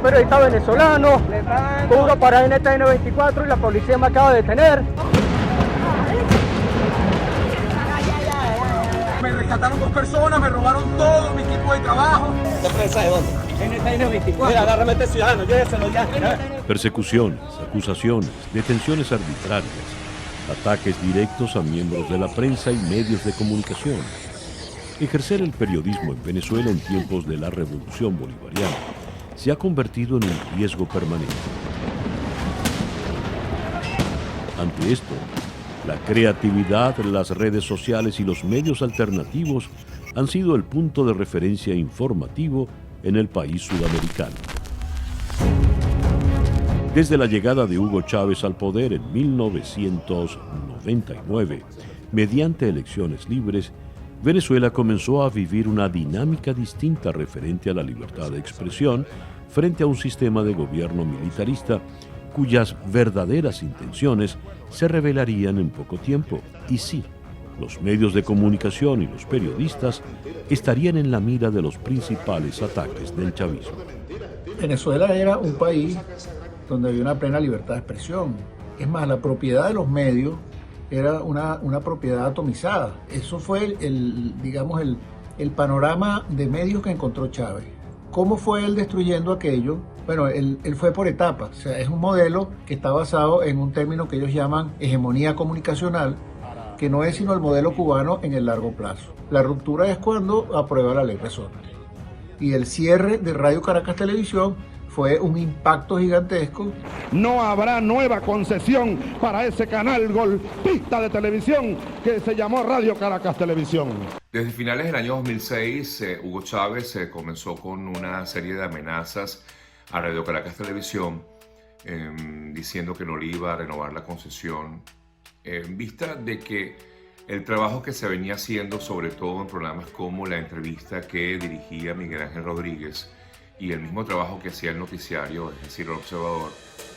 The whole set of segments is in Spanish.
periodista venezolano, cubro para NTN 24 y la policía me acaba de detener. Me rescataron 2 personas, me robaron todo mi equipo de trabajo. ¿La prensa de dónde? NTN 24. Mira, agárrame a este ciudadano, lléveselo ya. Persecuciones, acusaciones, detenciones arbitrarias, ataques directos a miembros de la prensa y medios de comunicación. Ejercer el periodismo en Venezuela en tiempos de la Revolución Bolivariana se ha convertido en un riesgo permanente. Ante esto, la creatividad, las redes sociales y los medios alternativos han sido el punto de referencia informativo en el país sudamericano. Desde la llegada de Hugo Chávez al poder en 1999, mediante elecciones libres, Venezuela comenzó a vivir una dinámica distinta referente a la libertad de expresión frente a un sistema de gobierno militarista cuyas verdaderas intenciones se revelarían en poco tiempo. Y sí, los medios de comunicación y los periodistas estarían en la mira de los principales ataques del chavismo. Venezuela era un país donde había una plena libertad de expresión. Es más, la propiedad de los medios era una propiedad atomizada. Eso fue el panorama de medios que encontró Chávez. ¿Cómo fue él destruyendo aquello? Bueno, él fue por etapas. O sea, es un modelo que está basado en un término que ellos llaman hegemonía comunicacional, que no es sino el modelo cubano en el largo plazo. La ruptura es cuando aprueba la ley Resorte. Y el cierre de Radio Caracas Televisión fue un impacto gigantesco. No habrá nueva concesión para ese canal golpista de televisión que se llamó Radio Caracas Televisión. Desde finales del año 2006, Hugo Chávez comenzó con una serie de amenazas a Radio Caracas Televisión, diciendo que no le iba a renovar la concesión, en vista de que el trabajo que se venía haciendo, sobre todo en programas como la entrevista que dirigía Miguel Ángel Rodríguez, y el mismo trabajo que hacía el noticiario, es decir, El Observador,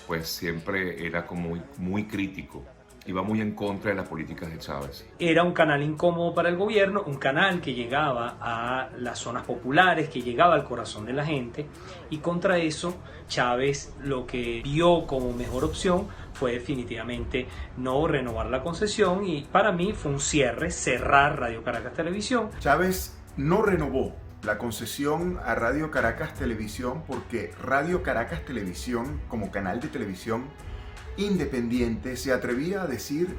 pues siempre era como muy crítico. Iba muy en contra de las políticas de Chávez. Era un canal incómodo para el gobierno, un canal que llegaba a las zonas populares, que llegaba al corazón de la gente, y contra eso Chávez lo que vio como mejor opción fue definitivamente no renovar la concesión, y para mí fue un cerrar Radio Caracas Televisión. Chávez no renovó la concesión a Radio Caracas Televisión porque Radio Caracas Televisión, como canal de televisión independiente, se atrevía a decir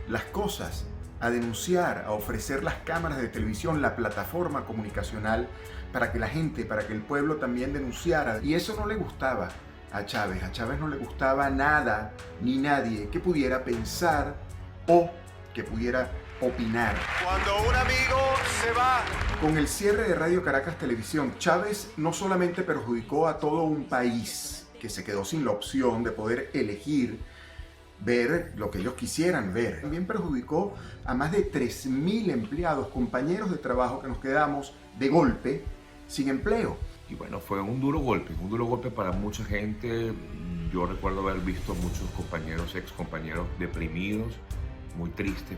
las cosas, a denunciar, a ofrecer las cámaras de televisión, la plataforma comunicacional para que la gente, para que el pueblo también denunciara. Y eso no le gustaba a Chávez. A Chávez no le gustaba nada ni nadie que pudiera pensar o que pudiera opinar. Cuando un amigo se va. Con el cierre de Radio Caracas Televisión, Chávez no solamente perjudicó a todo un país que se quedó sin la opción de poder elegir ver lo que ellos quisieran ver, también perjudicó a más de 3.000 empleados, compañeros de trabajo que nos quedamos de golpe sin empleo. Y bueno, fue un duro golpe para mucha gente. Yo recuerdo haber visto muchos compañeros, excompañeros deprimidos, muy tristes,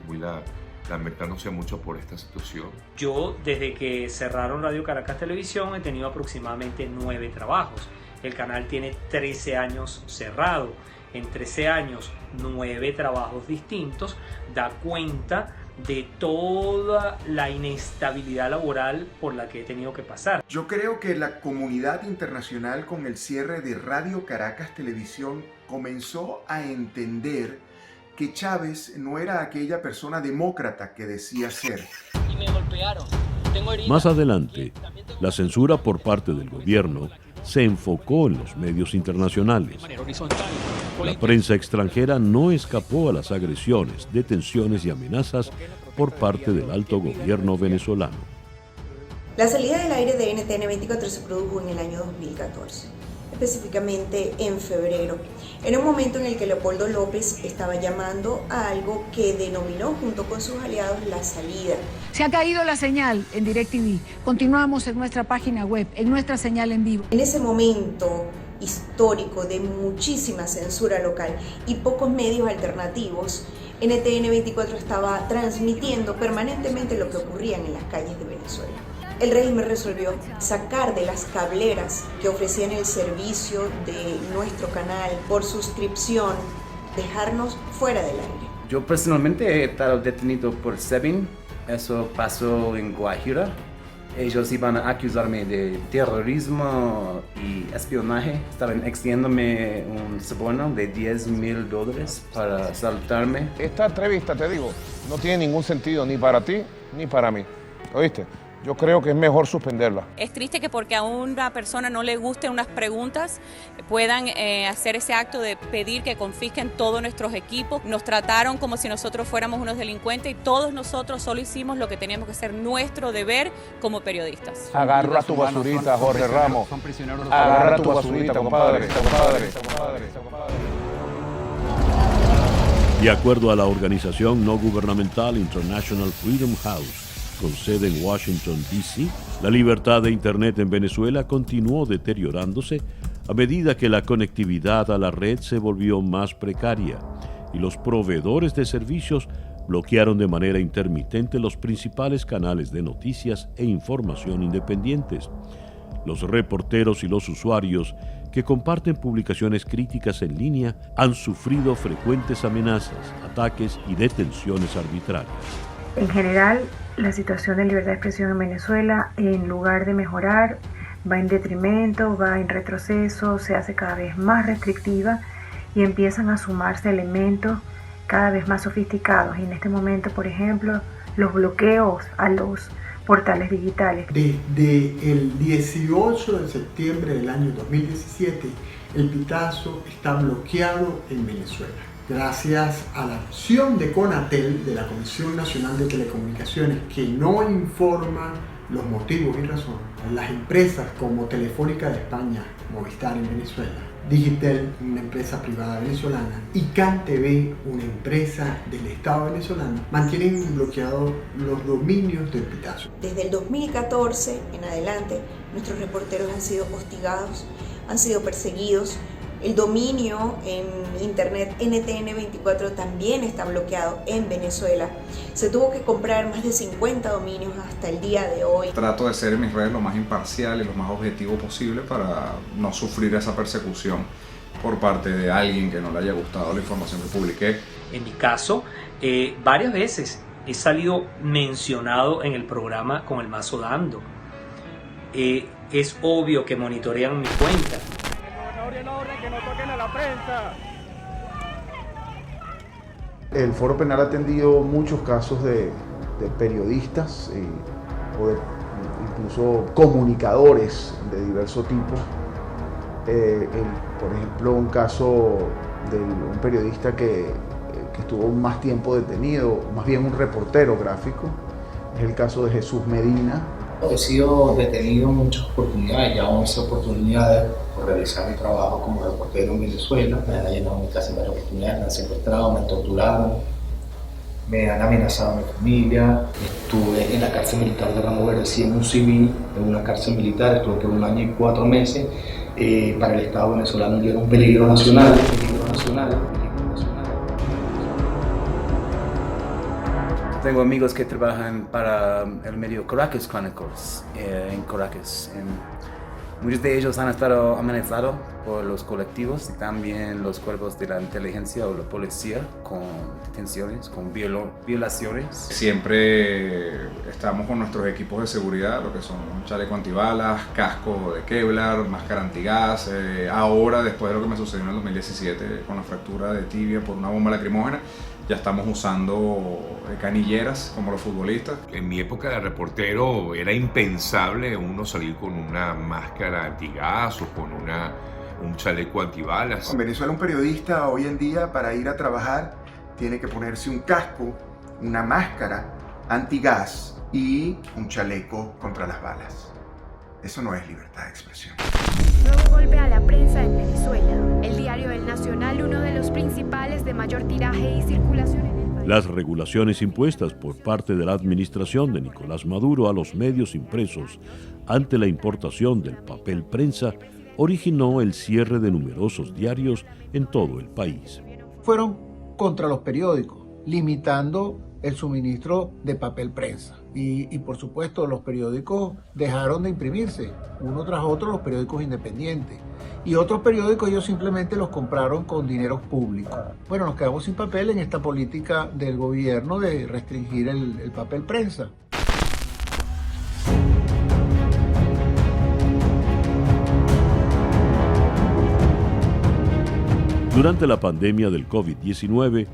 lamentándose mucho por esta situación. Yo, desde que cerraron Radio Caracas Televisión, he tenido aproximadamente 9 trabajos. El canal tiene 13 años cerrado. En 13 años, 9 trabajos distintos. Da cuenta de toda la inestabilidad laboral por la que he tenido que pasar. Yo creo que la comunidad internacional, con el cierre de Radio Caracas Televisión, comenzó a entender que Chávez no era aquella persona demócrata que decía ser. Y me golpearon. Más adelante, la censura por parte del gobierno se enfocó en los medios internacionales. La prensa extranjera no escapó a las agresiones, detenciones y amenazas por parte del alto gobierno venezolano. La salida del aire de NTN 24 se produjo en el año 2014, específicamente en febrero, en un momento en el que Leopoldo López estaba llamando a algo que denominó junto con sus aliados la salida. Se ha caído la señal en DirecTV. Continuamos en nuestra página web, en nuestra señal en vivo. En ese momento histórico de muchísima censura local y pocos medios alternativos, NTN 24 estaba transmitiendo permanentemente lo que ocurría en las calles de Venezuela. el régimen resolvió sacar de las cableras que ofrecían el servicio de nuestro canal por suscripción, dejarnos fuera del aire. Yo personalmente he estado detenido por SEBIN, eso pasó en Guajira. Ellos iban a acusarme de terrorismo y espionaje. Estaban exigiéndome un soborno de $10,000 para asaltarme. Esta entrevista, te digo, no tiene ningún sentido ni para ti ni para mí. ¿Oíste? Yo creo que es mejor suspenderla. Es triste que porque a una persona no le gusten unas preguntas puedan hacer ese acto de pedir que confisquen todos nuestros equipos. Nos trataron como si nosotros fuéramos unos delincuentes y todos nosotros solo hicimos lo que teníamos que hacer, nuestro deber como periodistas. Agarra tu basurita, Jorge Ramos. Agarra tu basurita, compadre. De acuerdo a la organización no gubernamental International Freedom House, con sede en Washington, D.C., la libertad de Internet en Venezuela continuó deteriorándose a medida que la conectividad a la red se volvió más precaria y los proveedores de servicios bloquearon de manera intermitente los principales canales de noticias e información independientes. Los reporteros y los usuarios que comparten publicaciones críticas en línea han sufrido frecuentes amenazas, ataques y detenciones arbitrarias. En general, la situación de libertad de expresión en Venezuela, en lugar de mejorar, va en detrimento, va en retroceso, se hace cada vez más restrictiva y empiezan a sumarse elementos cada vez más sofisticados. Y en este momento, por ejemplo, los bloqueos a los portales digitales. Desde el 18 de septiembre del año 2017, el Pitazo está bloqueado en Venezuela. Gracias a la acción de CONATEL, de la Comisión Nacional de Telecomunicaciones, que no informa los motivos y razones, las empresas como Telefónica de España, Movistar en Venezuela, Digitel, una empresa privada venezolana, y CanTV, una empresa del Estado venezolano, mantienen bloqueados los dominios del Pitazo. Desde el 2014 en adelante, nuestros reporteros han sido hostigados, han sido perseguidos. El dominio en internet NTN24 también está bloqueado en Venezuela. Se tuvo que comprar más de 50 dominios hasta el día de hoy. Trato de ser en mis redes lo más imparcial y lo más objetivo posible para no sufrir esa persecución por parte de alguien que no le haya gustado la información que publiqué. En mi caso, varias veces he salido mencionado en el programa con el mazo dando. Es obvio que monitorean mi cuenta. Que no toquen a la prensa. El Foro Penal ha atendido muchos casos de periodistas o de incluso comunicadores de diverso tipo. Por ejemplo, un caso de un periodista que estuvo más tiempo detenido, más bien un reportero gráfico, es el caso de Jesús Medina. He sido detenido en muchas oportunidades, ya 11 oportunidades por realizar mi trabajo como reportero en Venezuela. Me han llenado mi casa en varias oportunidades, me han secuestrado, me han torturado, me han amenazado a mi familia. Estuve en la cárcel militar de Ramo Verde, siendo un civil en una cárcel militar, estuve por 1 año y 4 meses. Para el Estado venezolano era un peligro nacional. Tengo amigos que trabajan para el medio Caracas Chronicles en Caracas. Muchos de ellos han estado amenazados por los colectivos y también los cuerpos de la inteligencia o la policía con detenciones, con violaciones. Siempre estamos con nuestros equipos de seguridad, lo que son chaleco antibalas, casco de Kevlar, máscara antigas. Ahora, después de lo que me sucedió en el 2017 con la fractura de tibia por una bomba lacrimógena, ya estamos usando canilleras como los futbolistas. En mi época de reportero era impensable uno salir con una máscara antigas o con un chaleco antibalas. En Venezuela un periodista hoy en día para ir a trabajar tiene que ponerse un casco, una máscara antigas y un chaleco contra las balas. Eso no es libertad de expresión. Nuevo golpe a la prensa en Venezuela. El diario El Nacional, uno de los principales de mayor tiraje y circulación en el país. Las regulaciones impuestas por parte de la administración de Nicolás Maduro a los medios impresos ante la importación del papel prensa originó el cierre de numerosos diarios en todo el país. Fueron contra los periódicos, limitando el suministro de papel prensa. Y por supuesto los periódicos dejaron de imprimirse, uno tras otro los periódicos independientes. Y otros periódicos ellos simplemente los compraron con dinero público. Bueno, nos quedamos sin papel en esta política del gobierno de restringir el papel prensa. Durante la pandemia del COVID-19,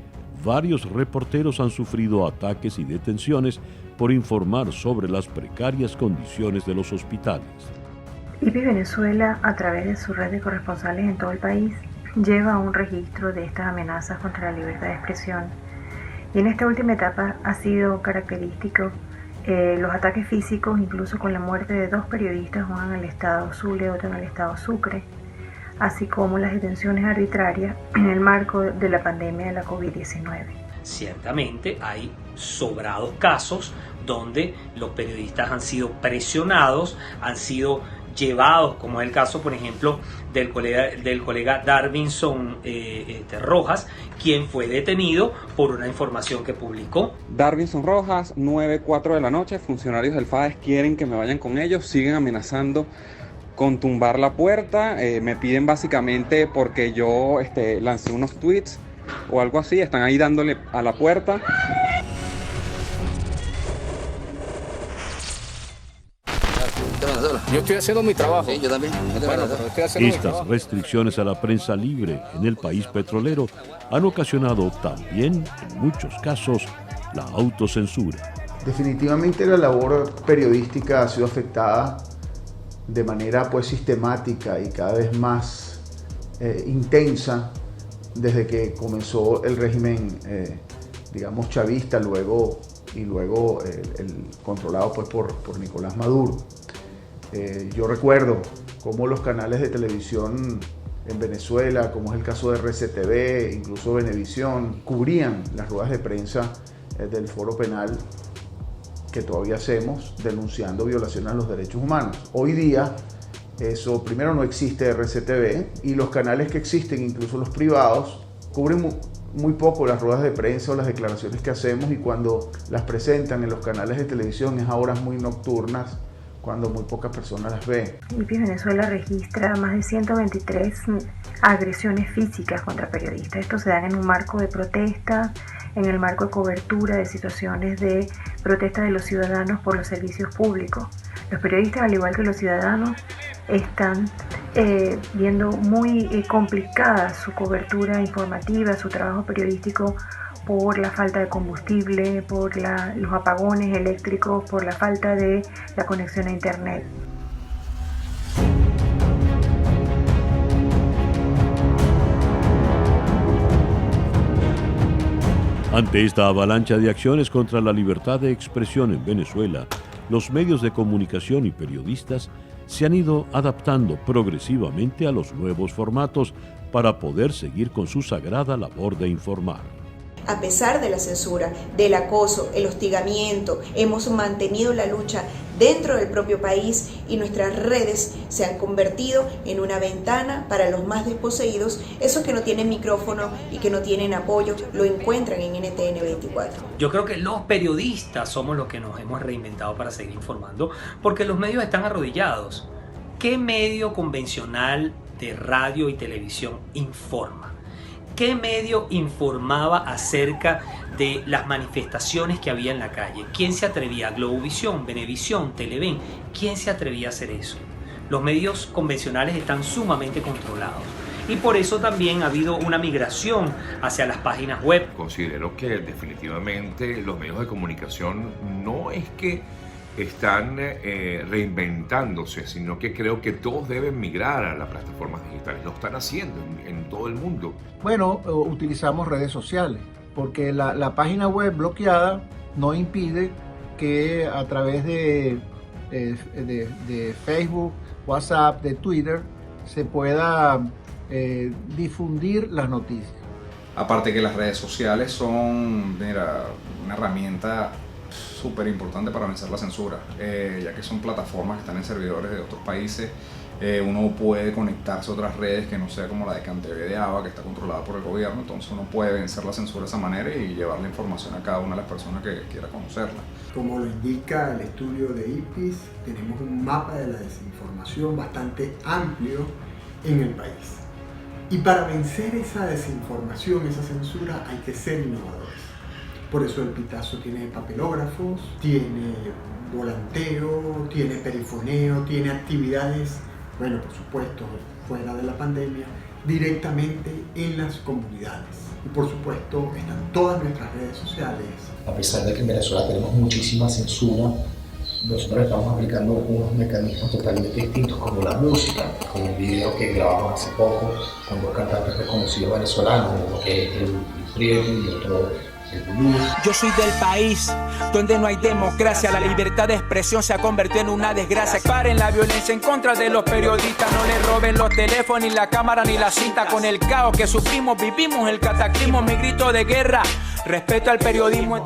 varios reporteros han sufrido ataques y detenciones por informar sobre las precarias condiciones de los hospitales. IPI Venezuela, a través de su red de corresponsales en todo el país, lleva un registro de estas amenazas contra la libertad de expresión. Y en esta última etapa ha sido característico los ataques físicos, incluso con la muerte de 2 periodistas, uno en el estado Zulia y otro en el estado Sucre, así como las detenciones arbitrarias en el marco de la pandemia de la COVID-19. Ciertamente hay sobrados casos donde los periodistas han sido presionados, han sido llevados, como es el caso, por ejemplo, del colega Darvinson Rojas, quien fue detenido por una información que publicó. Darvinson Rojas, 9:04 de la noche, funcionarios del FADES quieren que me vayan con ellos, siguen amenazando con tumbar la puerta, me piden básicamente porque yo lancé unos tweets o algo así, están ahí dándole a la puerta. Yo estoy haciendo mi trabajo. Sí, yo también. Estas restricciones a la prensa libre en el país petrolero han ocasionado también, en muchos casos, la autocensura. Definitivamente la labor periodística ha sido afectada de manera sistemática y cada vez más intensa desde que comenzó el régimen, chavista, luego el controlado por Nicolás Maduro. Yo recuerdo cómo los canales de televisión en Venezuela, como es el caso de RCTV, incluso Venevisión, cubrían las ruedas de prensa del Foro Penal que todavía hacemos, denunciando violaciones a los derechos humanos. Hoy día, eso primero no existe RCTV y los canales que existen, incluso los privados, cubren muy poco las ruedas de prensa o las declaraciones que hacemos, y cuando las presentan en los canales de televisión es a horas muy nocturnas, cuando muy pocas personas las ven. IPI Venezuela registra más de 123 agresiones físicas contra periodistas. Esto se da en un marco de protesta, en el marco de cobertura de situaciones de protesta de los ciudadanos por los servicios públicos. Los periodistas, al igual que los ciudadanos, están viendo muy complicada su cobertura informativa, su trabajo periodístico, por la falta de combustible, por los apagones eléctricos, por la falta de la conexión a internet. Ante esta avalancha de acciones contra la libertad de expresión en Venezuela, los medios de comunicación y periodistas se han ido adaptando progresivamente a los nuevos formatos para poder seguir con su sagrada labor de informar. A pesar de la censura, del acoso, el hostigamiento, hemos mantenido la lucha dentro del propio país y nuestras redes se han convertido en una ventana para los más desposeídos. Esos que no tienen micrófono y que no tienen apoyo lo encuentran en NTN 24. Yo creo que los periodistas somos los que nos hemos reinventado para seguir informando, porque los medios están arrodillados. ¿Qué medio convencional de radio y televisión informa? ¿Qué medio informaba acerca de las manifestaciones que había en la calle? ¿Quién se atrevía? Globovisión, Venevisión, Televen. ¿Quién se atrevía a hacer eso? Los medios convencionales están sumamente controlados. Y por eso también ha habido una migración hacia las páginas web. Considero que definitivamente los medios de comunicación no es que están reinventándose, sino que creo que todos deben migrar a las plataformas digitales. Lo están haciendo en todo el mundo. Bueno, utilizamos redes sociales, porque la página web bloqueada no impide que a través de Facebook, WhatsApp, de Twitter, se pueda difundir las noticias. Aparte que las redes sociales son una herramienta súper importante para vencer la censura, ya que son plataformas que están en servidores de otros países, uno puede conectarse a otras redes que no sea como la de CanTV de ABA, que está controlada por el gobierno, entonces uno puede vencer la censura de esa manera y llevar la información a cada una de las personas que quiera conocerla. Como lo indica el estudio de IPIS, tenemos un mapa de la desinformación bastante amplio en el país. Y para vencer esa desinformación, esa censura, hay que ser innovadores. Por eso el Pitazo tiene papelógrafos, tiene volanteo, tiene perifoneo, tiene actividades, bueno, por supuesto, fuera de la pandemia, directamente en las comunidades. Y por supuesto, están todas nuestras redes sociales. A pesar de que en Venezuela tenemos muchísima censura, nosotros estamos aplicando unos mecanismos totalmente distintos, como la música, como un video que grabamos hace poco con dos cantantes reconocidos venezolanos, uno que es el Prieto y otro el Blues. Yo soy del país donde no hay democracia, la libertad de expresión se ha convertido en una desgracia. Paren la violencia en contra de los periodistas, no les roben los teléfonos, ni la cámara, ni la cinta. Con el caos que sufrimos, vivimos el cataclismo, mi grito de guerra, respeto al periodismo.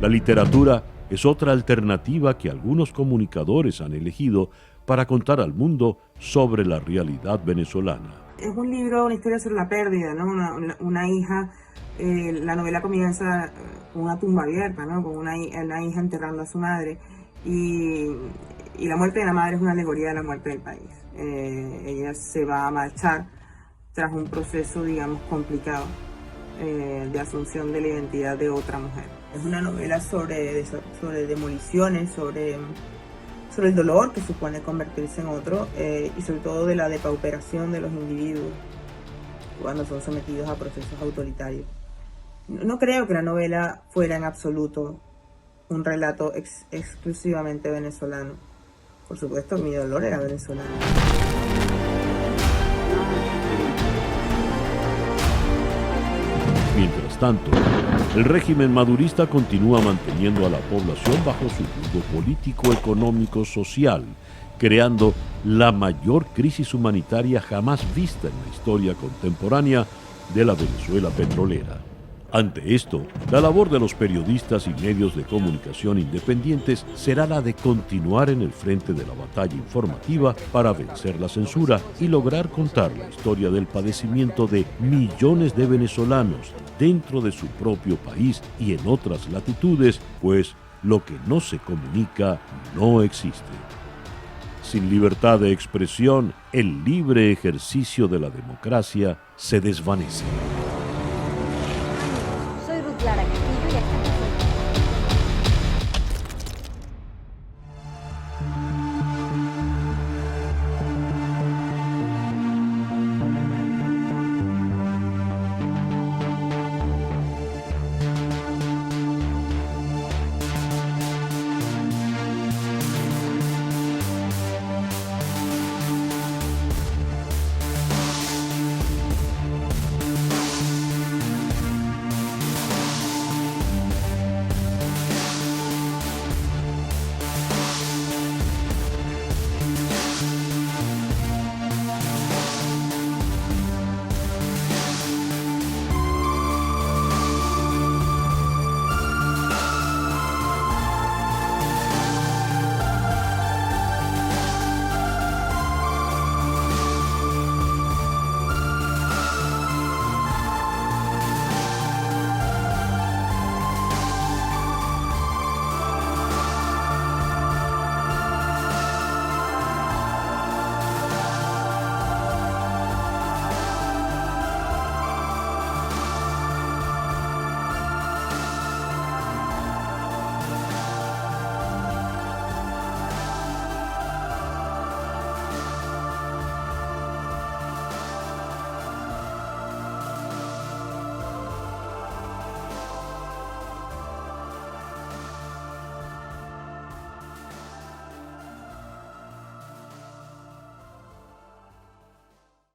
La literatura es otra alternativa que algunos comunicadores han elegido para contar al mundo sobre la realidad venezolana. Es un libro, una historia sobre la pérdida, ¿no? Una hija, la novela comienza con una tumba abierta, ¿no? Con una hija enterrando a su madre y la muerte de la madre es una alegoría de la muerte del país. Ella se va a marchar tras un proceso, digamos, complicado de asunción de la identidad de otra mujer. Es una novela sobre demoliciones, sobre el dolor que supone convertirse en otro y sobre todo de la depauperación de los individuos cuando son sometidos a procesos autoritarios. No creo que la novela fuera en absoluto un relato exclusivamente venezolano. Por supuesto, mi dolor era venezolano. Mientras tanto, el régimen madurista continúa manteniendo a la población bajo su yugo político, económico, social, creando la mayor crisis humanitaria jamás vista en la historia contemporánea de la Venezuela petrolera. Ante esto, la labor de los periodistas y medios de comunicación independientes será la de continuar en el frente de la batalla informativa para vencer la censura y lograr contar la historia del padecimiento de millones de venezolanos dentro de su propio país y en otras latitudes, pues lo que no se comunica no existe. Sin libertad de expresión, el libre ejercicio de la democracia se desvanece.